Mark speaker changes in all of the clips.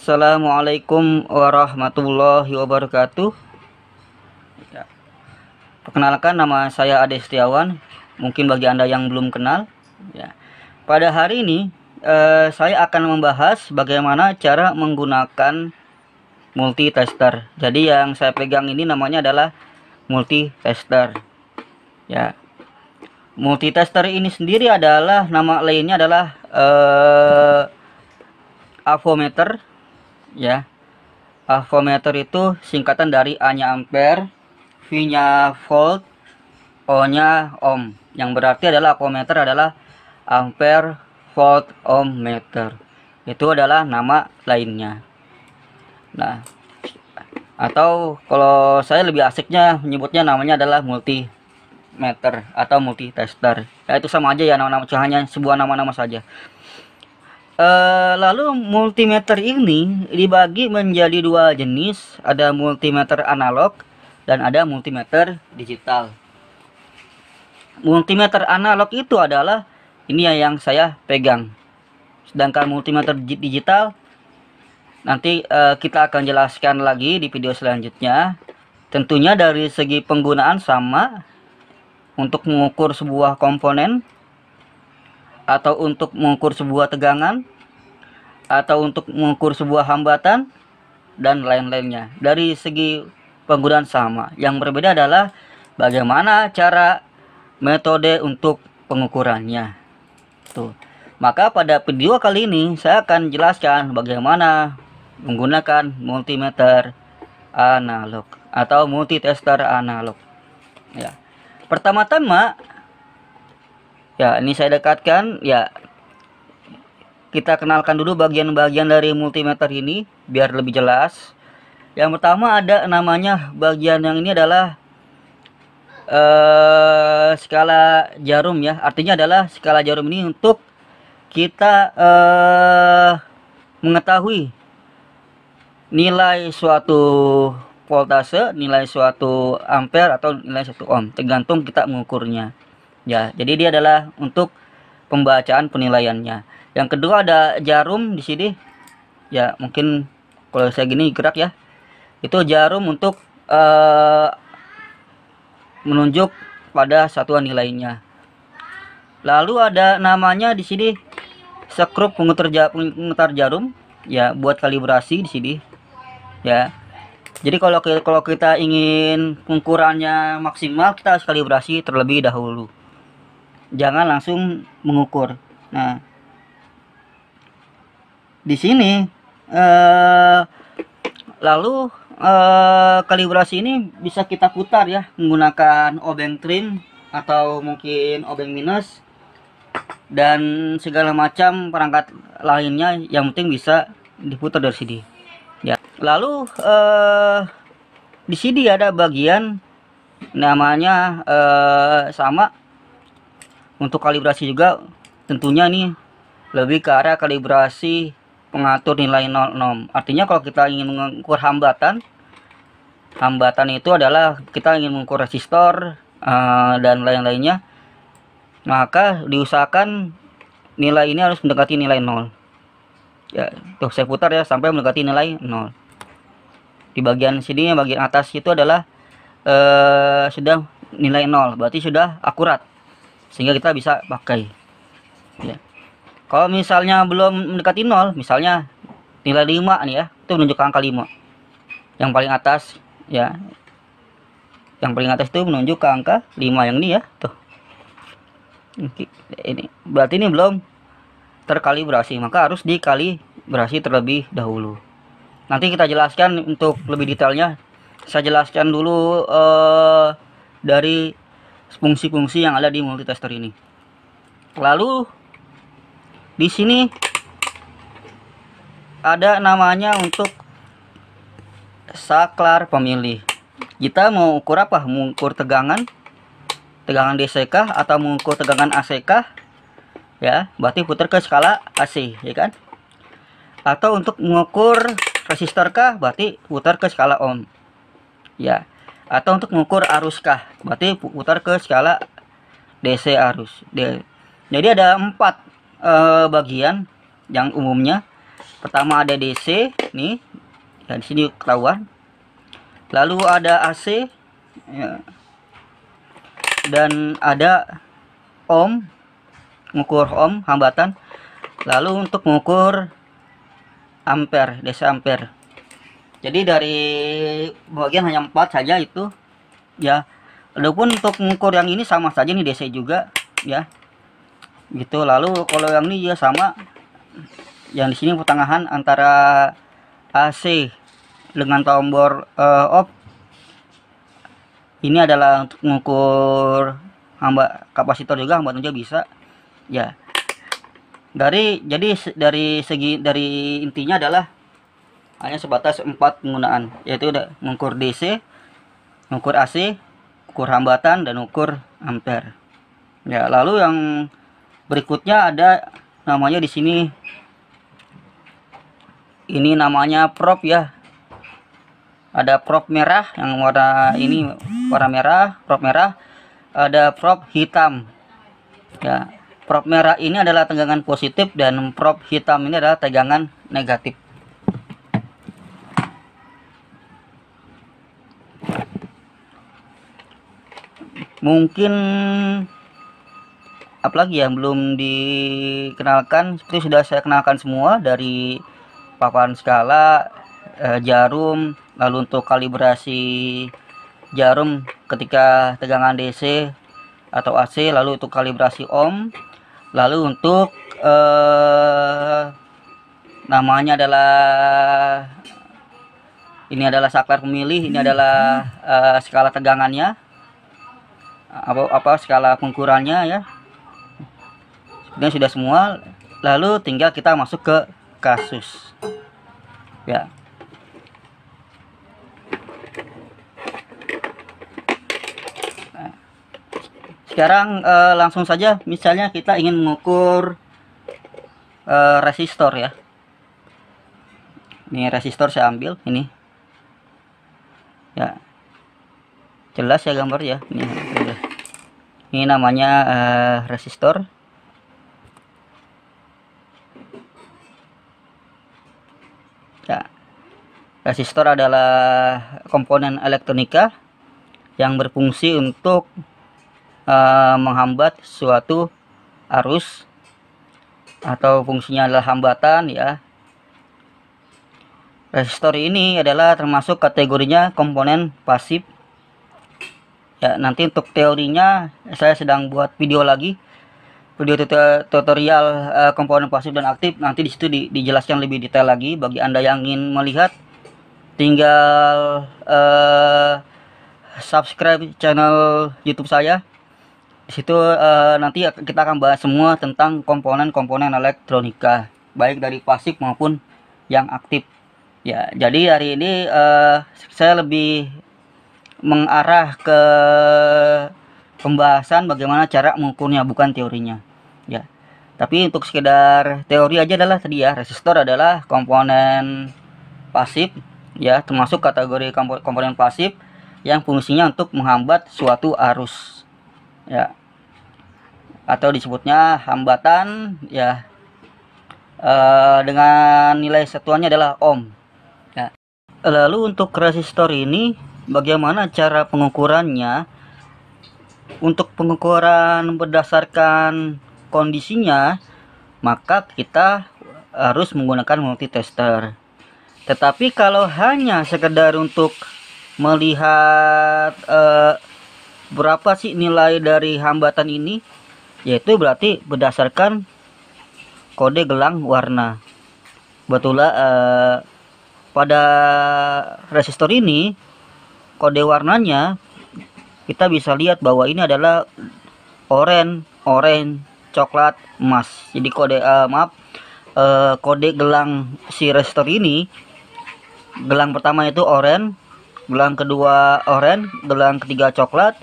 Speaker 1: Assalamualaikum warahmatullahi wabarakatuh. Ya, perkenalkan, nama saya Ade Setiawan. Mungkin bagi Anda yang belum kenal, ya. Pada hari ini saya akan membahas bagaimana cara menggunakan multitester. Jadi yang saya pegang ini namanya adalah multitester. Ya. Multitester ini sendiri adalah nama lainnya adalah avometer. Ya, avometer itu singkatan dari A-nya ampere, V-nya volt, O-nya ohm. Yang berarti adalah avometer adalah ampere volt ohm meter. Itu adalah nama lainnya. Nah, atau kalau saya lebih asiknya menyebutnya namanya adalah multimeter atau multitester. Ya, itu sama aja ya, nama-nama, hanya sebuah nama-nama saja. Lalu multimeter ini dibagi menjadi dua jenis, ada multimeter analog dan ada multimeter digital. Multimeter analog itu adalah ini yang saya pegang, sedangkan multimeter digital nanti kita akan jelaskan lagi di video selanjutnya. Tentunya dari segi penggunaan sama, untuk mengukur sebuah komponen, atau untuk mengukur sebuah tegangan, atau untuk mengukur sebuah hambatan, dan lain-lainnya. Dari segi penggunaan sama, yang berbeda adalah bagaimana cara metode untuk pengukurannya. Tuh. Maka pada video kali ini saya akan jelaskan bagaimana menggunakan multimeter analog atau multitester analog. Ya. Pertama-tama, ya, ini saya dekatkan, ya. Kita kenalkan dulu bagian-bagian dari multimeter ini biar lebih jelas. Yang pertama ada namanya, bagian yang ini adalah skala jarum, ya. Artinya adalah skala jarum ini untuk kita mengetahui nilai suatu voltase, nilai suatu ampere atau nilai suatu ohm, tergantung kita mengukurnya. Ya, jadi dia adalah untuk pembacaan penilaiannya. Yang kedua ada jarum di sini. Ya, mungkin kalau saya gini gerak, ya. Itu jarum untuk menunjuk pada satuan nilainya. Lalu ada namanya di sini skrup pengutar jarum, ya, buat kalibrasi di sini. Ya. Jadi kalau kita ingin pengukurannya maksimal, kita harus kalibrasi terlebih dahulu. Jangan langsung mengukur. Nah, di sini lalu kalibrasi ini bisa kita putar, ya, menggunakan obeng trim atau mungkin obeng minus dan segala macam perangkat lainnya, yang penting bisa diputar dari sini, ya. Lalu di sini ada bagian namanya sama untuk kalibrasi juga, tentunya nih lebih ke arah kalibrasi pengatur nilai 0 Artinya kalau kita ingin mengukur hambatan itu adalah kita ingin mengukur resistor dan lain-lainnya, maka diusahakan nilai ini harus mendekati nilai 0. Ya, tuh saya putar, ya, sampai mendekati nilai 0. Di bagian sini, bagian atas itu adalah sudah nilai 0, berarti sudah akurat sehingga kita bisa pakai, ya. Kalau misalnya belum mendekati 0, misalnya nilai 5 nih, ya, itu menunjukkan angka 5. Yang paling atas, ya. Yang paling atas itu menunjuk ke angka 5 yang ini, ya, tuh. Ini berarti ini belum terkalibrasi, maka harus dikalibrasi terlebih dahulu. Nanti kita jelaskan untuk lebih detailnya. Saya jelaskan dulu dari fungsi-fungsi yang ada di multitester ini. Lalu di sini ada namanya untuk saklar pemilih. Kita mau ukur apa? Mengukur tegangan DC kah atau mengukur tegangan AC kah? Ya, berarti putar ke skala AC, ya kan? Atau untuk mengukur resistor kah? Berarti putar ke skala ohm. Ya. Atau untuk mengukur arus kah? Berarti putar ke skala DC arus. Jadi ada 4 bagian yang umumnya. Pertama ada DC nih, ya di sini ketahuan. Lalu ada AC, ya. Dan ada ohm, mengukur ohm hambatan. Lalu untuk mengukur ampere, DC ampere. Jadi dari bagian hanya 4 saja itu, ya. Adapun untuk mengukur yang ini sama saja nih, DC juga, ya. Gitu. Lalu kalau yang ini ya sama. Yang di sini pertengahan antara AC dengan tombol off. Ini adalah untuk mengukur kapasitor juga, hambatan juga bisa, ya. Dari intinya adalah hanya sebatas 4 penggunaan, yaitu mengukur DC, mengukur AC, ukur hambatan, dan ukur ampere. Ya, lalu yang berikutnya ada namanya di sini, ini namanya probe, ya. Ada probe merah yang warna ini, warna merah, probe merah. Ada probe hitam, ya. Probe merah ini adalah tegangan positif dan probe hitam ini adalah tegangan negatif. Mungkin apalagi yang belum dikenalkan, seperti sudah saya kenalkan semua, dari paparan skala, jarum, lalu untuk kalibrasi jarum ketika tegangan DC atau AC, lalu untuk kalibrasi ohm, lalu untuk namanya adalah, ini adalah saklar pemilih, ini adalah skala tegangannya, skala pengukurannya, ya. Ini sudah semua. Lalu tinggal kita masuk ke kasus, ya. Nah, sekarang langsung saja, misalnya kita ingin mengukur resistor, ya. Ini resistor saya ambil ini, ya. Jelas ya gambar, ya. Ini namanya resistor. Ya, resistor adalah komponen elektronika yang berfungsi untuk menghambat suatu arus, atau fungsinya adalah hambatan, ya. Resistor ini adalah termasuk kategorinya komponen pasif. Ya, nanti untuk teorinya saya sedang buat video lagi, video tutorial komponen pasif dan aktif. Nanti disitu dijelaskan lebih detail lagi. Bagi Anda yang ingin melihat, tinggal subscribe channel YouTube saya. Disitu nanti kita akan bahas semua tentang komponen-komponen elektronika, baik dari pasif maupun yang aktif. Ya, jadi hari ini saya lebih mengarah ke pembahasan bagaimana cara mengukurnya, bukan teorinya, ya. Tapi untuk sekedar teori aja adalah tadi, ya, resistor adalah komponen pasif, ya, termasuk kategori komponen pasif yang fungsinya untuk menghambat suatu arus, ya, atau disebutnya hambatan, ya, dengan nilai satuannya adalah ohm, ya. Lalu untuk resistor ini bagaimana cara pengukurannya? Untuk pengukuran berdasarkan kondisinya, maka kita harus menggunakan multitester. Tetapi kalau hanya sekedar untuk melihat berapa sih nilai dari hambatan ini, yaitu berarti berdasarkan kode gelang warna. Betulnya pada resistor ini, kode warnanya kita bisa lihat bahwa ini adalah oranye, coklat, emas. Jadi kode gelang si resistor ini, gelang pertama itu oranye, gelang kedua oranye, gelang ketiga coklat,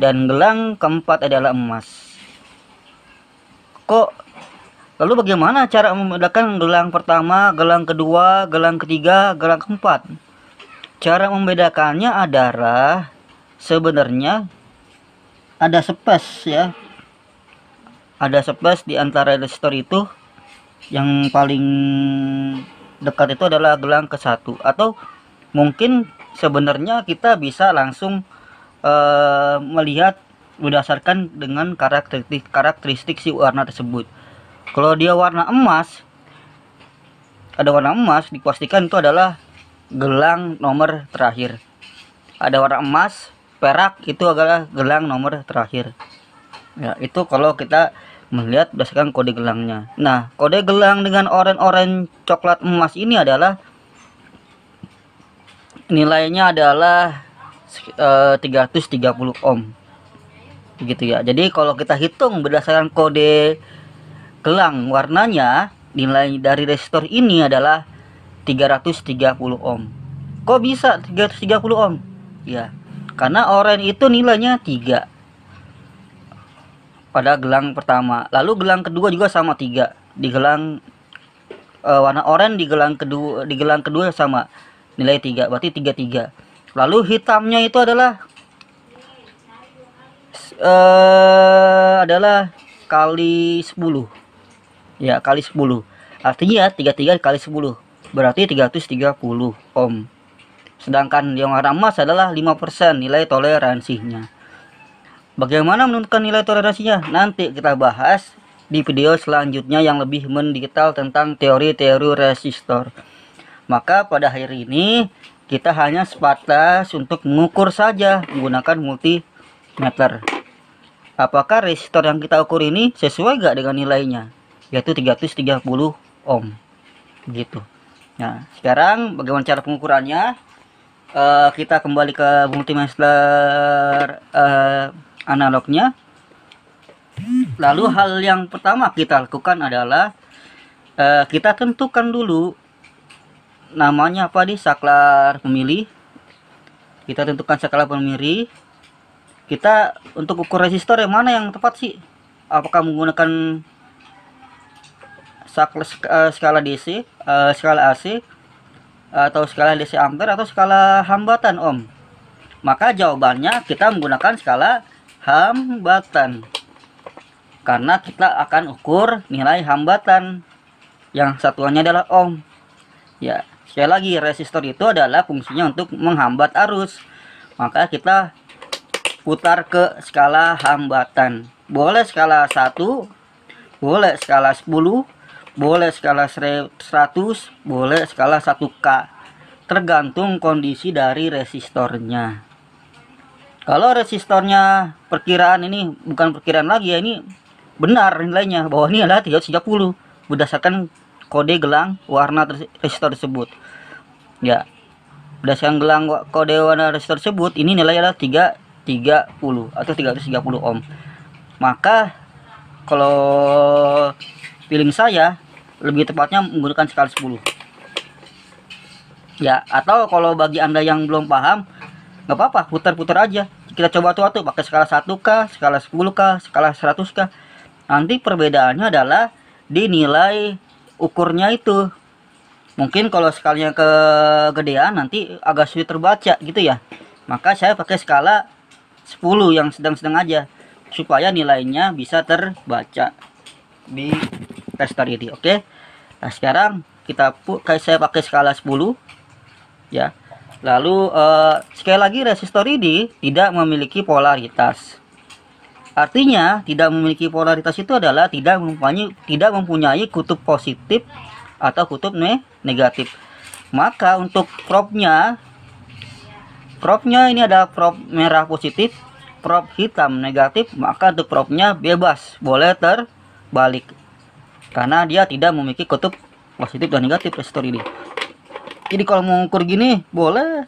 Speaker 1: dan gelang keempat adalah emas. Lalu bagaimana cara membedakan gelang pertama, gelang kedua, gelang ketiga, gelang keempat? Cara membedakannya adalah sebenarnya ada space, ya. Ada space di antara resistor itu, yang paling dekat itu adalah gelang ke satu, atau mungkin sebenarnya kita bisa langsung melihat berdasarkan dengan karakteristik si warna tersebut. Kalau dia warna emas, ada warna emas, dipastikan itu adalah gelang nomor terakhir. Ada warna emas, perak, itu adalah gelang nomor terakhir. Ya, itu kalau kita melihat berdasarkan kode gelangnya. Nah, kode gelang dengan oranye coklat emas ini adalah nilainya adalah 330 ohm. Begitu ya. Jadi kalau kita hitung berdasarkan kode gelang warnanya, nilai dari resistor ini adalah 330 ohm. Kok bisa 330 ohm? Ya, karena oranye itu nilainya 3 pada gelang pertama. Lalu gelang kedua juga sama 3. Di gelang warna oranye di gelang kedua sama nilai 3, berarti 33. Lalu hitamnya itu adalah kali 10. Ya, kali 10. Artinya 33 kali 10 berarti 330 ohm. Sedangkan yang warna emas adalah 5% nilai toleransinya. Bagaimana menentukan nilai toleransinya? Nanti kita bahas di video selanjutnya yang lebih mendetail tentang teori-teori resistor. Maka pada hari ini kita hanya sebatas untuk mengukur saja menggunakan multimeter. Apakah resistor yang kita ukur ini sesuai gak dengan nilainya, yaitu 330 ohm. Gitu. Nah, sekarang bagaimana cara pengukurannya? Kita kembali ke multimeter analognya. Lalu hal yang pertama kita lakukan adalah kita tentukan dulu namanya apa di saklar pemilih. Kita tentukan saklar pemilih. Kita untuk ukur resistor yang mana yang tepat sih? Apakah menggunakan skala DC, skala AC, atau skala DC ampere, atau skala hambatan ohm? Maka jawabannya kita menggunakan skala hambatan, karena kita akan ukur nilai hambatan yang satuannya adalah ohm. Ya, sekali lagi resistor itu adalah fungsinya untuk menghambat arus. Maka kita putar ke skala hambatan. Boleh skala 1, boleh skala 10, boleh skala 100, boleh skala 1K, tergantung kondisi dari resistornya. Kalau resistornya perkiraan ini bukan perkiraan lagi ya, ini benar nilainya bahwa ini adalah 330 berdasarkan kode gelang warna resistor tersebut. Ya, berdasarkan gelang kode warna resistor tersebut, ini nilai adalah 330 atau 330 ohm. Maka kalau feeling saya lebih tepatnya menggunakan skala 10. Ya, atau kalau bagi Anda yang belum paham, nggak apa-apa, putar-putar aja. Kita coba tuh pakai skala 1K, skala 10K, skala 100K. Nanti perbedaannya adalah di nilai ukurnya itu. Mungkin kalau skalanya kegedean nanti agak sulit terbaca gitu ya. Maka saya pakai skala 10 yang sedang-sedang aja, supaya nilainya bisa terbaca di resistor ini. Oke. Nah, sekarang saya pakai skala 10 ya. Lalu sekali lagi resistor ini tidak memiliki polaritas. Artinya tidak memiliki polaritas itu adalah tidak mempunyai kutub positif atau kutub negatif. Maka untuk propnya ini adalah prop merah positif, prop hitam negatif. Maka untuk propnya bebas, boleh terbalik, karena dia tidak memiliki kutub positif dan negatif resistor ini. Jadi kalau mau ukur gini boleh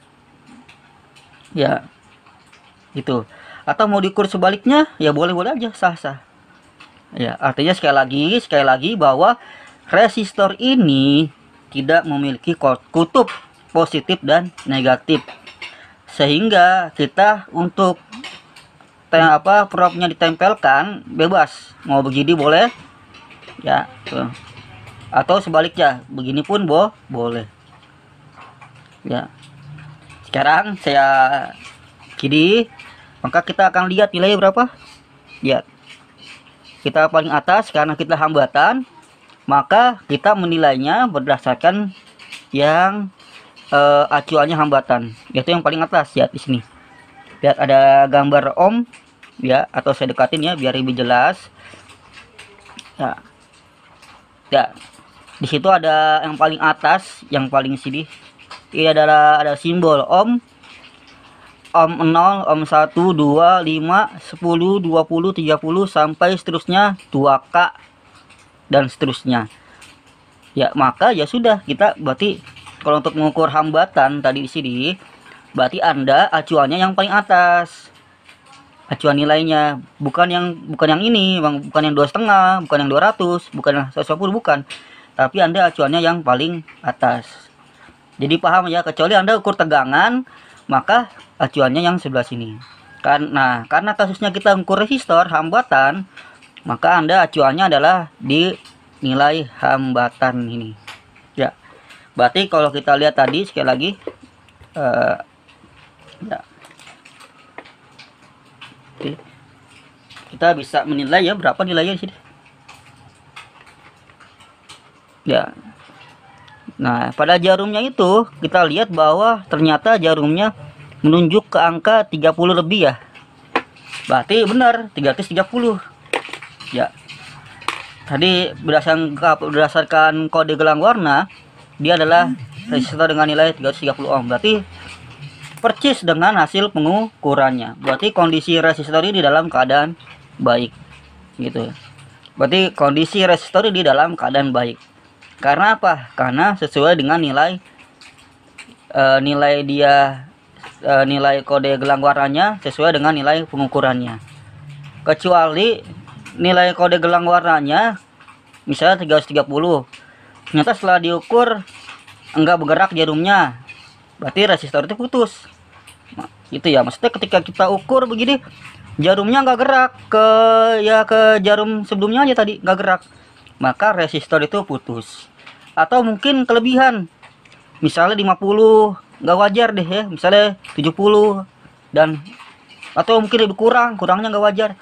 Speaker 1: ya gitu, atau mau diukur sebaliknya ya boleh-boleh aja, sah-sah ya. Artinya sekali lagi bahwa resistor ini tidak memiliki kutub positif dan negatif, sehingga kita untuk propnya ditempelkan bebas, mau begini boleh ya tuh. Atau sebaliknya begini pun boleh ya. Sekarang saya kiri, maka kita akan lihat nilai berapa ya. Kita paling atas karena kita hambatan, maka kita menilainya berdasarkan yang acuannya hambatan, yaitu yang paling atas ya. Di sini lihat ada gambar ohm ya, atau saya dekatin ya biar lebih jelas ya. Ya, di situ ada yang paling atas, yang paling sini ini adalah ada simbol ohm. Ohm 0, ohm 1, 2, 5, 10, 20, 30 sampai seterusnya 2K dan seterusnya. Ya, maka ya sudah, kita berarti kalau untuk mengukur hambatan tadi di sini, berarti Anda acuannya yang paling atas. Acuan nilainya bukan yang ini, Bang, bukan yang 2,5, bukan yang 200, bukan yang 150, bukan. Tapi Anda acuannya yang paling atas. Jadi paham ya, kecuali Anda ukur tegangan, maka acuannya yang sebelah sini. Karena kasusnya kita ukur resistor hambatan, maka Anda acuannya adalah di nilai hambatan ini. Ya. Berarti kalau kita lihat tadi sekali lagi ya. Oke. Kita bisa menilai ya berapa nilainya di sini. Ya. Nah, pada jarumnya itu kita lihat bahwa ternyata jarumnya menunjuk ke angka 30 lebih ya. Berarti benar 330. Ya. Tadi berdasarkan kode gelang warna, dia adalah resistor dengan nilai 330 ohm. Berarti percis dengan hasil pengukurannya. Berarti kondisi resistor ini dalam keadaan baik. Gitu. Berarti kondisi resistor ini dalam keadaan baik. Karena apa? Karena sesuai dengan nilai nilai kode gelang warnanya sesuai dengan nilai pengukurannya. Kecuali nilai kode gelang warnanya misalnya 330. Ternyata setelah diukur enggak bergerak jarumnya, berarti resistor itu putus. Nah, itu ya, maksudnya ketika kita ukur begini jarumnya nggak gerak ke jarum sebelumnya aja tadi nggak gerak, maka resistor itu putus. Atau mungkin kelebihan, misalnya 50 nggak wajar deh ya, misalnya 70 dan atau mungkin lebih kurangnya nggak wajar,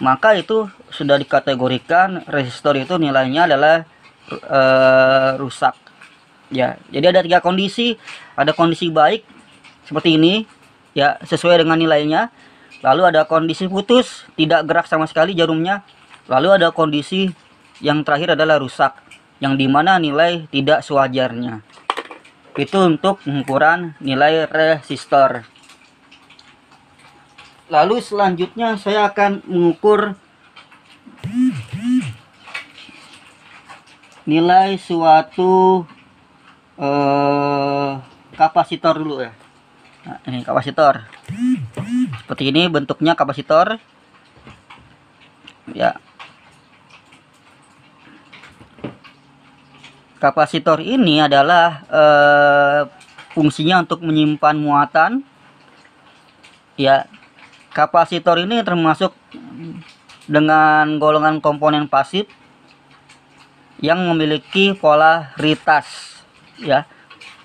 Speaker 1: maka itu sudah dikategorikan resistor itu nilainya adalah rusak ya. Jadi ada 3 kondisi. Ada kondisi baik seperti ini ya, sesuai dengan nilainya. Lalu ada kondisi putus, tidak gerak sama sekali jarumnya. Lalu ada kondisi yang terakhir adalah rusak, yang dimana nilai tidak sewajarnya. Itu untuk pengukuran nilai resistor. Lalu selanjutnya saya akan mengukur nilai suatu kapasitor dulu ya. Nah, ini kapasitor. Seperti ini bentuknya kapasitor. Ya. Kapasitor ini adalah fungsinya untuk menyimpan muatan. Ya. Kapasitor ini termasuk dengan golongan komponen pasif yang memiliki polaritas ya,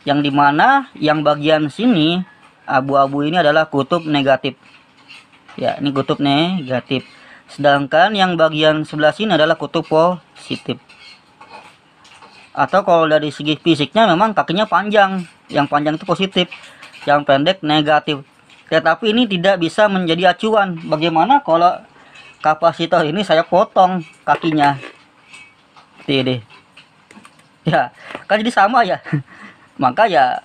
Speaker 1: yang dimana yang bagian sini abu-abu ini adalah kutub negatif ya, ini kutub negatif, sedangkan yang bagian sebelah sini adalah kutub positif. Atau kalau dari segi fisiknya memang kakinya panjang, yang panjang itu positif, yang pendek negatif. Tetapi ini tidak bisa menjadi acuan. Bagaimana kalau kapasitor ini saya potong kakinya? Deh. Ya, kan jadi sama ya. Maka ya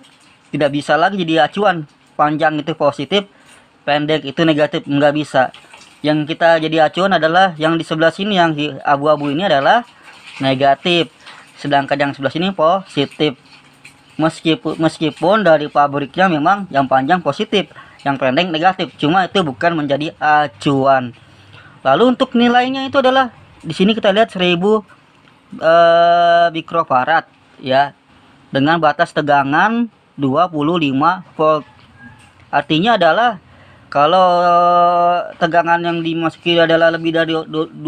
Speaker 1: tidak bisa lagi jadi acuan. Panjang itu positif, pendek itu negatif, nggak bisa. Yang kita jadi acuan adalah yang di sebelah sini, yang di abu-abu ini adalah negatif, sedangkan yang sebelah sini positif. Meskipun dari pabriknya memang yang panjang positif, yang pendek negatif, cuma itu bukan menjadi acuan. Lalu untuk nilainya itu adalah di sini kita lihat 1000 mikrofarad ya, dengan batas tegangan 25 volt. Artinya adalah kalau tegangan yang dimasuki adalah lebih dari 25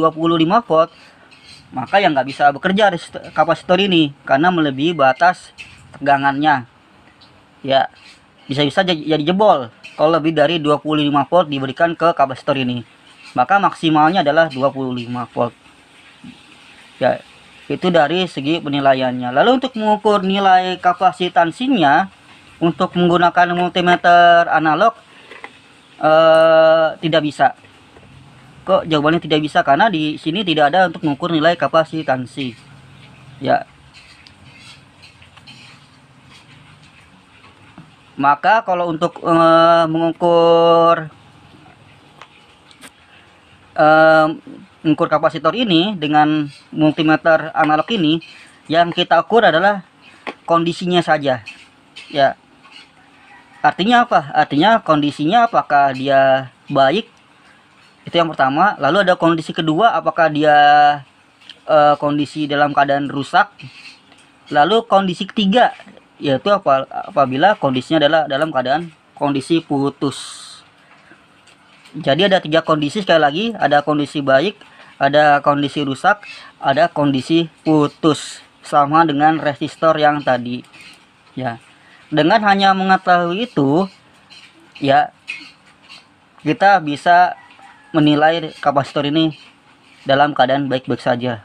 Speaker 1: volt, maka yang nggak bisa bekerja kapasitor ini karena melebihi batas tegangannya ya, bisa-bisa jadi jebol kalau lebih dari 25 volt diberikan ke kapasitor ini. Maka maksimalnya adalah 25 volt ya. Itu dari segi penilaiannya. Lalu untuk mengukur nilai kapasitansinya untuk menggunakan multimeter analog tidak bisa. Kok jawabannya tidak bisa? Karena di sini tidak ada untuk mengukur nilai kapasitansi. Ya. Maka kalau untuk mengukur kapasitor ini dengan multimeter analog ini, yang kita ukur adalah kondisinya saja. Ya. Artinya apa? Artinya kondisinya apakah dia baik, itu yang pertama. Lalu ada kondisi kedua, apakah dia kondisi dalam keadaan rusak. Lalu kondisi ketiga, yaitu apabila kondisinya adalah dalam keadaan kondisi putus. Jadi ada 3 kondisi, sekali lagi, ada kondisi baik, ada kondisi rusak, ada kondisi putus, sama dengan resistor yang tadi. Ya, dengan hanya mengetahui itu, ya, kita bisa menilai kapasitor ini dalam keadaan baik-baik saja,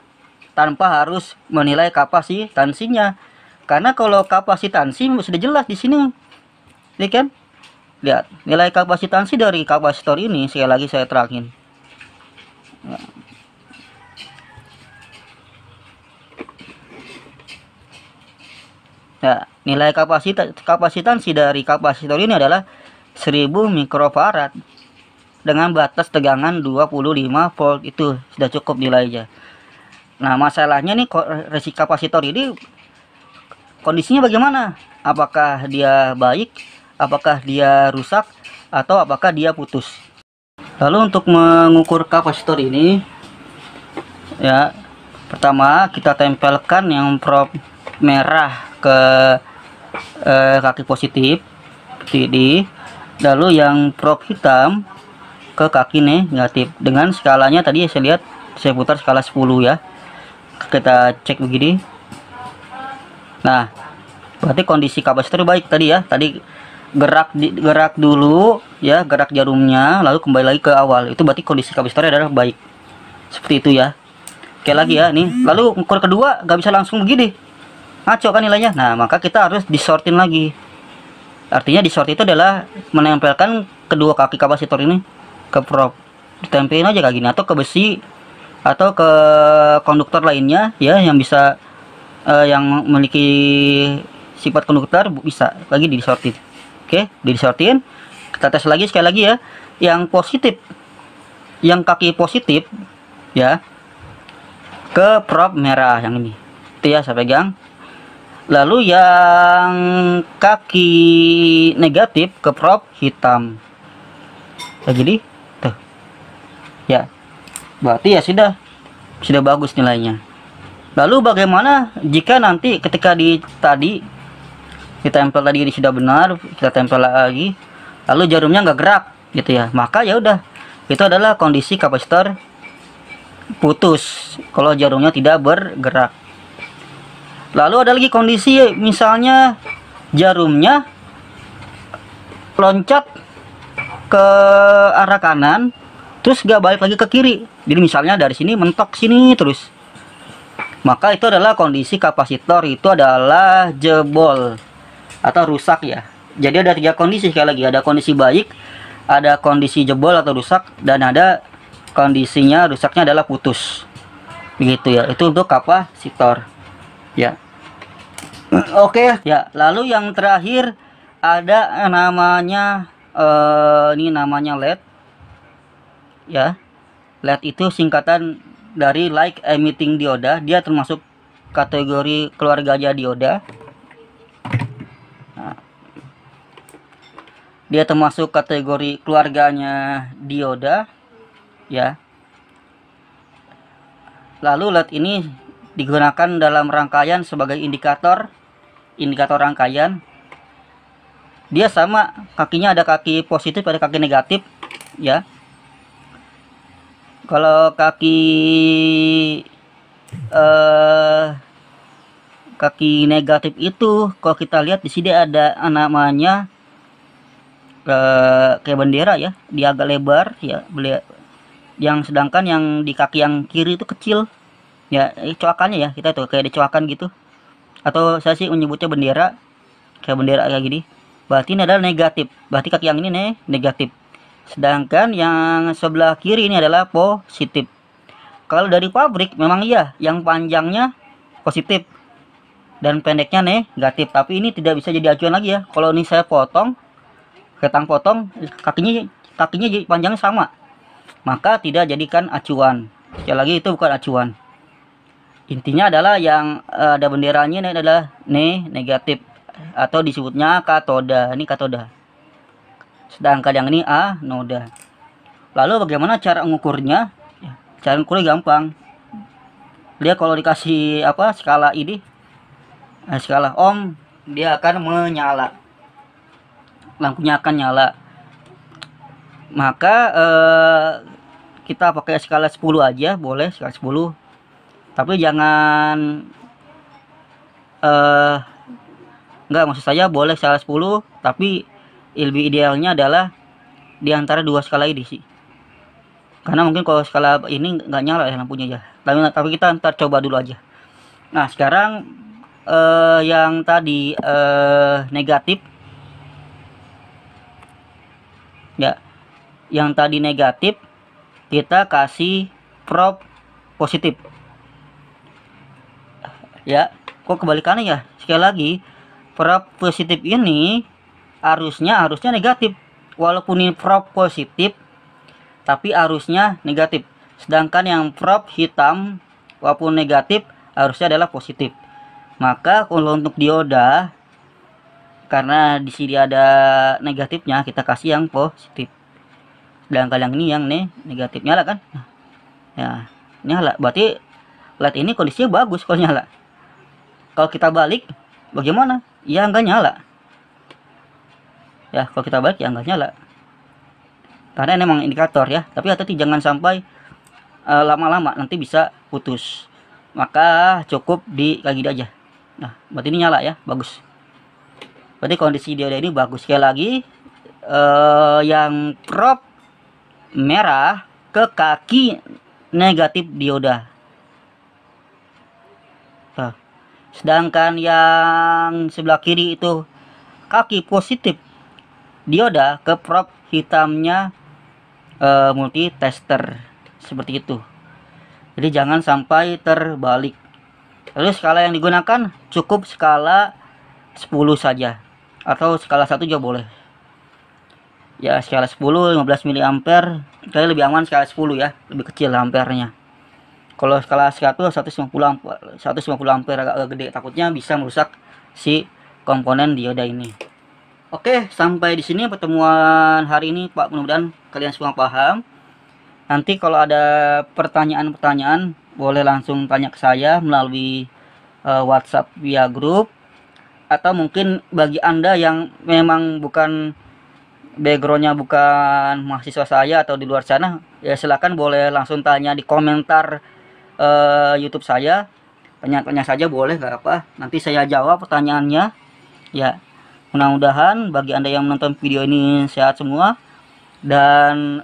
Speaker 1: tanpa harus menilai kapasitansinya. Karena kalau kapasitansi sudah jelas di sini, ya kan? Lihat nilai kapasitansi dari kapasitor ini, sekali lagi saya terangin. Nah, nilai kapasitansi dari kapasitor ini adalah 1000 mikrofarad dengan batas tegangan 25 volt. Itu sudah cukup nilainya. Nah, masalahnya nih, resi kapasitor ini kondisinya bagaimana? Apakah dia baik, apakah dia rusak, atau apakah dia putus? Lalu untuk mengukur kapasitor ini, ya, pertama kita tempelkan yang prob merah ke kaki positif seperti. Lalu yang prob hitam ke kaki negatif. Dengan skalanya tadi saya lihat, saya putar skala 10 ya. Kita cek begini. Nah, berarti kondisi kapasitor baik tadi ya. Tadi gerak dulu ya, gerak jarumnya, lalu kembali lagi ke awal. Itu berarti kondisi kapasitornya adalah baik. Seperti itu ya. Oke, lagi ya nih. Lalu ukur kedua nggak bisa langsung begini, ngaco kan nilainya. Nah, maka kita harus disortin lagi. Artinya disort itu adalah menempelkan kedua kaki kapasitor ini ke prob, ditempelin aja kayak gini, atau ke besi, atau ke konduktor lainnya ya, yang bisa yang memiliki sifat konduktor, bisa lagi disortin. Oke, disortin. Kita tes lagi sekali lagi ya. Yang positif, yang kaki positif ya, ke prob merah yang ini. Itu ya, saya pegang. Lalu yang kaki negatif ke prob hitam. Kayak gini tuh. Ya. Berarti ya sudah bagus nilainya. Lalu bagaimana jika nanti ketika tadi ditempel tadi ini sudah benar, kita tempel lagi, lalu jarumnya nggak gerak gitu ya, maka ya udah, itu adalah kondisi kapasitor putus kalau jarumnya tidak bergerak. Lalu ada lagi kondisi, misalnya jarumnya loncat ke arah kanan terus nggak balik lagi ke kiri, jadi misalnya dari sini mentok sini terus, maka itu adalah kondisi kapasitor itu adalah jebol atau rusak ya. Jadi ada 3 kondisi, sekali lagi, ada kondisi baik, ada kondisi jebol atau rusak, dan ada kondisinya rusaknya adalah putus. Begitu ya. Itu untuk kapasitor. Ya. Oke, ya. Lalu yang terakhir ada namanya ini namanya LED. Ya. LED itu singkatan dari light emitting dioda. Dia termasuk kategori keluarganya dioda. Dia termasuk kategori keluarganya dioda ya. Lalu LED ini digunakan dalam rangkaian sebagai indikator rangkaian. Dia sama, kakinya ada kaki positif, ada kaki negatif ya. Kalau kaki negatif itu, kalau kita lihat di sini ada namanya kayak bendera ya, dia agak lebar ya, yang sedangkan yang di kaki yang kiri itu kecil Ya, coakannya ya, kita tuh kayak dicoakan gitu. Atau saya sih menyebutnya bendera, kayak bendera kayak gini. Berarti ini adalah negatif. Berarti kaki yang ini nih negatif. Sedangkan yang sebelah kiri ini adalah positif. Kalau dari pabrik memang iya, yang panjangnya positif dan pendeknya negatif. Tapi ini tidak bisa jadi acuan lagi ya. Kalau ini saya potong, ketang potong, kakinya panjangnya sama, maka tidak jadikan acuan. Sekali lagi itu bukan acuan. Intinya adalah yang ada benderanya ini adalah negatif atau disebutnya katoda. Ini katoda. Sedangkan yang ini anoda. Lalu bagaimana cara mengukurnya? Cara mengukurnya gampang. Dia kalau dikasih skala ini, skala ohm, dia akan menyala. Lampunya akan nyala. Maka kita pakai skala 10 aja, boleh skala 10. Tapi jangan enggak, maksud saya boleh skala 10, tapi lebih idealnya adalah di antara dua skala ini sih. Karena mungkin kalau skala ini nggak nyala ya lampunya ya. Tapi kita ntar coba dulu aja. Nah, sekarang yang tadi negatif ya. Yang tadi negatif kita kasih probe positif. Ya, kok kebalikannya ya? Sekali lagi, probe positif ini harusnya negatif. Walaupun ini probe positif, tapi arusnya negatif. Sedangkan yang probe hitam walaupun negatif harusnya adalah positif. Maka kalau untuk dioda, karena di sini ada negatifnya, kita kasih yang positif. Sedangkan yang ini yang negatif, nyala kan? Ya, nyala. Berarti LED ini kondisinya bagus kalau nyala. Kalau kita balik, bagaimana? Ya nggak nyala. Ya, kalau kita balik ya nggak nyala. Karena ini memang indikator ya. Tapi hati-hati jangan sampai lama-lama, nanti bisa putus. Maka cukup di kayak gini aja. Nah, berarti ini nyala ya, bagus. Berarti kondisi dioda ini bagus. Sekali lagi, yang probe merah ke kaki negatif dioda. Nah, sedangkan yang sebelah kiri itu kaki positif dioda ke probe hitamnya multitester, seperti itu. Jadi jangan sampai terbalik. Lalu skala yang digunakan cukup skala 10 saja, atau skala 1 juga boleh. Ya, skala 10 15 mA kali lebih aman skala 10 ya, lebih kecil ampernya. Kalau skala 1 150 ampere agak gede, takutnya bisa merusak si komponen dioda ini. Oke, sampai di sini pertemuan hari ini, Pak. Mudah-mudahan kalian semua paham. Nanti kalau ada pertanyaan-pertanyaan, boleh langsung tanya ke saya melalui WhatsApp via grup. Atau mungkin bagi Anda yang memang bukan backgroundnya bukan mahasiswa saya atau di luar sana, ya silakan boleh langsung tanya di komentar YouTube saya. Tanya-tanya saja boleh, nggak apa. Nanti saya jawab pertanyaannya. Ya. Mudah-mudahan bagi Anda yang menonton video ini sehat semua. Dan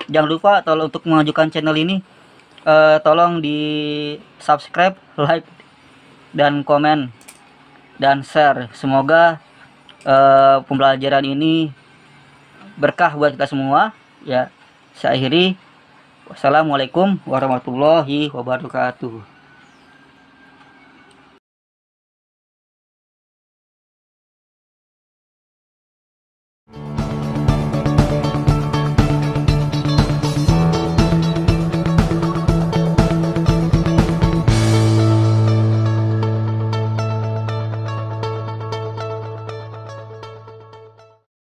Speaker 1: jangan lupa tolong untuk mengajukan channel ini, tolong di subscribe, like, dan komen, dan share. Semoga pembelajaran ini berkah buat kita semua ya. Saya akhiri, wassalamualaikum warahmatullahi wabarakatuh.